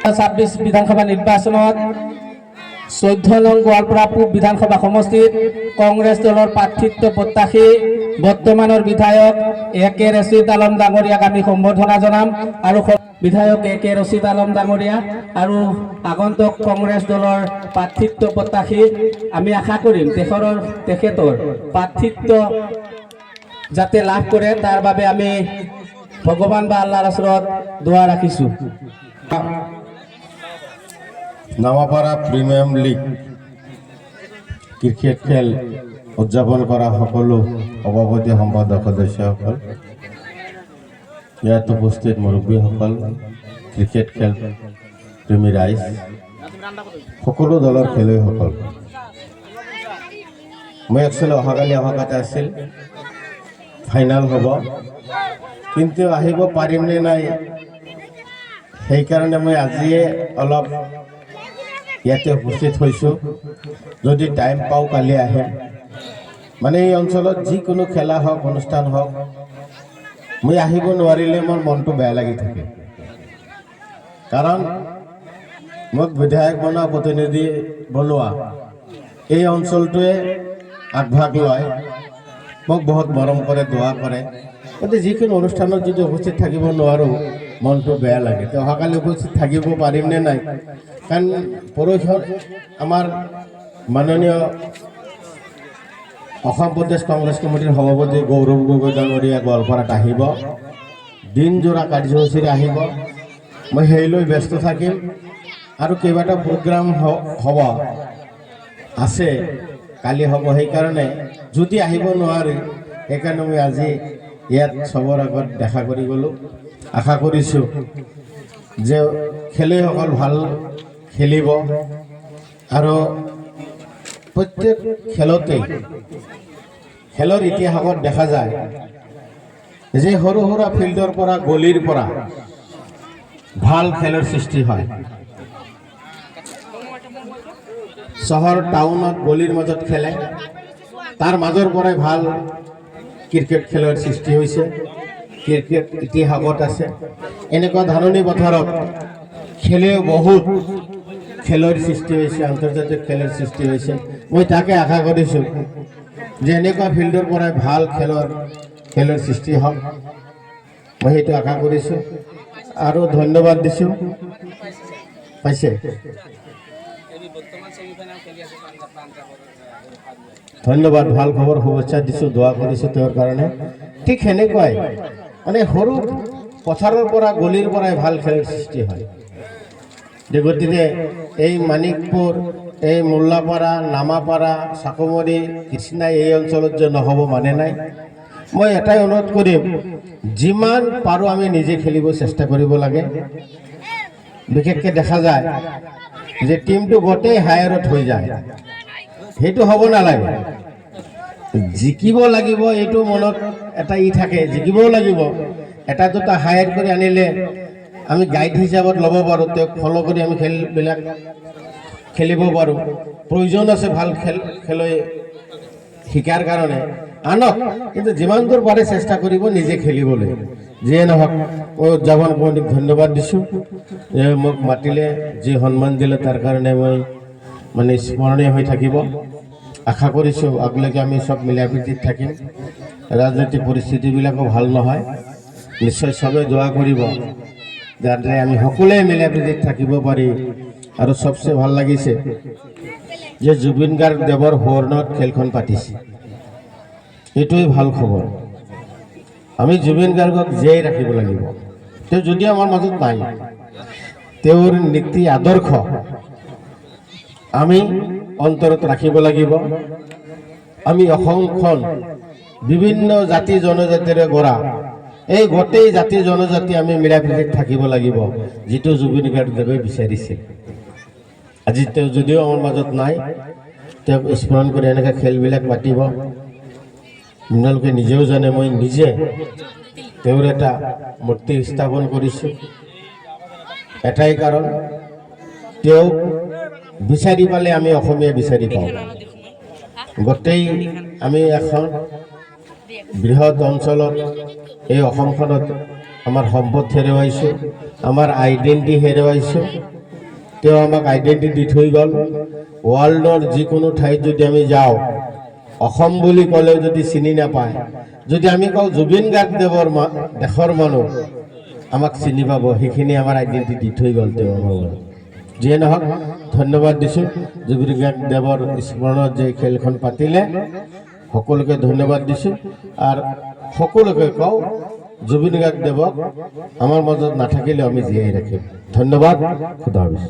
2026 বিধানসভা নিৰ্বাচনত 14 নং গোৱালপাৰা পূব বিধানসভা সমষ্টিত কংগ্ৰেছ দলৰ প্ৰাৰ্থিত্ব প্ৰত্যাশী বৰ্তমানৰ বিধায়ক একে ৰচিদ আলম ডাঙৰীয়াক আমি সম্বৰ্ধনা জনাম আৰু বিধায়ক একে ৰচিদ আলম ডাঙৰীয়া আৰু আগন্তুক কংগ্ৰেছ দলৰ প্ৰাৰ্থিত্ব প্ৰত্যাশী আমি আশা কৰিম তেখেতৰ প্ৰাৰ্থিত্ব যাতে লাভ কৰে তাৰ বাবে আমি ভগৱান বা আল্লাহৰ ওচৰত দোৱা ৰাখিছোঁ। নামাপাৰা প্ৰিমিয়াম লীগ ক্ৰিকেট খেল উদযাপন কৰা সকলো সভাপতি সম্পাদক সদস্যসকল, ইয়াত উপস্থিত মুৰব্বীসকল, ক্ৰিকেট খেল প্ৰেমী ৰাইজ, সকলো দলৰ খেলুৱৈসকল, মই একচুৱেলি অহাকালি অহাকাতে আছিল ফাইনেল হ'ব, কিন্তু আহিব পাৰিম নে নাই সেইকাৰণে মই আজিয়ে অলপ ইয়াতে উপস্থিত হৈছোঁ। যদি টাইম পাওঁ কালি আহিম। মানে এই অঞ্চলত যিকোনো খেলা হওক অনুষ্ঠান হওক মই আহিব নোৱাৰিলে মোৰ মনটো বেয়া লাগি থাকে, কাৰণ মোক বিধায়ক বনোৱা প্ৰতিনিধি বনোৱা এই অঞ্চলটোৱে আগভাগ লয়, মোক বহুত মৰম কৰে, দোৱা কৰে, গতিকে যিকোনো অনুষ্ঠানত যদি উপস্থিত থাকিব নোৱাৰোঁ মনটো বেয়া লাগে। তো অহাকালি উপস্থিত থাকিব পাৰিম নে নাই, কাৰণ পৰহিত আমাৰ মাননীয় অসম প্ৰদেশ কংগ্ৰেছ কমিটিৰ সভাপতি গৌৰৱ গগৈ ডাঙৰীয়া গোৱালপাৰাত আহিব, দিনজোৰা কাৰ্যসূচীৰে আহিব, মই সেইলৈ ব্যস্ত থাকিম আৰু কেইবাটাও প্ৰগ্ৰাম হ'ব আছে কালি হ'ব, সেইকাৰণে যদি আহিব নোৱাৰে সেইকাৰণে মই আজি ইয়াত চবৰ আগত দেখা কৰি গ'লোঁ। আশা কৰিছোঁ যে খেলুৱৈসকল ভাল খেলিব আৰু প্ৰত্যেক খেলতে খেলৰ ইতিহাসত দেখা যায় যে সৰু সুৰা ফিল্ডৰ পৰা গলিৰ পৰা ভাল খেলৰ সৃষ্টি হয়। চহৰ টাউনত গলিৰ মাজত খেলে, তাৰ মাজৰ পৰাই ভাল ক্ৰিকেট খেলৰ সৃষ্টি হৈছে, ক্ৰিকেট ইতিহাসত আছে। এনেকুৱা ধাননি পথাৰত খেলেও বহুত খেলৰ সৃষ্টি হৈছে, আন্তৰ্জাতিক খেলৰ সৃষ্টি হৈছে। মই তাকে আশা কৰিছোঁ যে এনেকুৱা ফিল্ডৰ পৰাই ভাল খেলৰ সৃষ্টি হওক, মই সেইটো আশা কৰিছোঁ আৰু ধন্যবাদ দিছোঁ। পাইছে, ধন্যবাদ, ভাল খবৰ শুভেচ্ছা দিছোঁ, দোৱা কৰিছোঁ তেওঁৰ কাৰণে। ঠিক সেনেকুৱাই মানে সৰু পথাৰৰ পৰা গলিৰ পৰাই ভাল খেলৰ সৃষ্টি হয়। গতিকে এই মানিকপুৰ, এই মোল্লাপাৰা, নামাপাৰা, চাকুমৰী, কৃষ্ণাই এই অঞ্চলত যে নহ'ব মানে নাই। মই এটাই অনুৰোধ কৰিম, যিমান পাৰোঁ আমি নিজে খেলিব চেষ্টা কৰিব লাগে। বিশেষকৈ দেখা যায় যে টিমটো গোটেই হায়াৰত হৈ যায়, সেইটো হ'ব নালাগে। জিকিব লাগিব এইটো মনত এটা থাকে, জিকিবও লাগিব। এটা দুটা হায়াৰ কৰি আনিলে আমি গাইড হিচাপত ল'ব পাৰোঁ, তেওঁক ফ'ল' কৰি আমি খেলবিলাক খেলিব পাৰোঁ। প্ৰয়োজন আছে ভাল খেলুৱৈ শিকাৰ কাৰণে আনক, কিন্তু যিমান দূৰ পাৰে চেষ্টা কৰিব নিজে খেলিবলৈ। যিয়ে নহওক মই উদযাপন কমিটিক ধন্যবাদ দিছোঁ, যে মোক মাতিলে, যি সন্মান দিলে তাৰ কাৰণে মই মানে স্মৰণীয় হৈ থাকিব। আশা কৰিছোঁ আগলৈকে আমি চব মিলাপ্ৰীতিত থাকিম। ৰাজনৈতিক পৰিস্থিতিবিলাকো ভাল নহয়, নিশ্চয় চবেই দোৱা কৰিব যাতে আমি সকলোৱে মিলাপ্ৰীতিত থাকিব পাৰি। আৰু চবচে ভাল লাগিছে যে জুবিন গাৰ্গ দেৱৰ সোঁৱৰণত খেলখন পাতিছে, এইটোৱে ভাল খবৰ। আমি জুবিন গাৰ্গক জীয়াই ৰাখিব লাগিব। তেওঁ যদি আমাৰ মাজত নাই, তেওঁৰ নীতি আদৰ্শ আমি অন্তৰত ৰাখিব লাগিব। আমি অসমখন বিভিন্ন জাতি জনজাতিৰে গঢ়া, এই গোটেই জাতি জনজাতি আমি মিলাপ্ৰীতিত থাকিব লাগিব, যিটো জুবিন গাৰ্গদেৱে বিচাৰিছে। আজি তেওঁ যদিও আমাৰ মাজত নাই, তেওঁক স্মৰণ কৰি এনেকৈ খেলবিলাক পাতিব। আপোনালোকে নিজেও জানে, মই নিজে তেওঁৰ এটা মূৰ্তি স্থাপন কৰিছোঁ। এটাই কাৰণ, তেওঁক বিচাৰি পালে আমি অসমীয়া বিচাৰি পাওঁ। গোটেই আমি এখন বৃহৎ অঞ্চলত এই অসমখনত আমাৰ সম্পদ হেৰুৱাইছোঁ, আমাৰ আইডেণ্টিটি হেৰুৱাইছোঁ। তেওঁ আমাক আইডেণ্টিটি দি থৈ গ'ল। ৱৰ্ল্ডৰ যিকোনো ঠাইত যদি আমি যাওঁ, অসম বুলি ক'লেও যদি চিনি নাপায়, যদি আমি কওঁ জুবিন গাৰ্গদেৱৰ দেশৰ মানুহ, আমাক চিনি পাব। সেইখিনি আমাৰ আইডেণ্টিটি দি থৈ গ'ল তেওঁ আমাৰ লগত। যিয়ে নহওক ধন্যবাদ দিছোঁ। জুবিন গাৰ্গদেৱৰ স্মৰণত যে খেলখন পাতিলে সকলোকে ধন্যবাদ দিছোঁ। আৰু সকলোকে কওঁ জুবিন গাৰ্গদেৱক আমাৰ মাজত নাথাকিলেও আমি জীয়াই ৰাখিম। ধন্যবাদ। খুদা হাফেজ।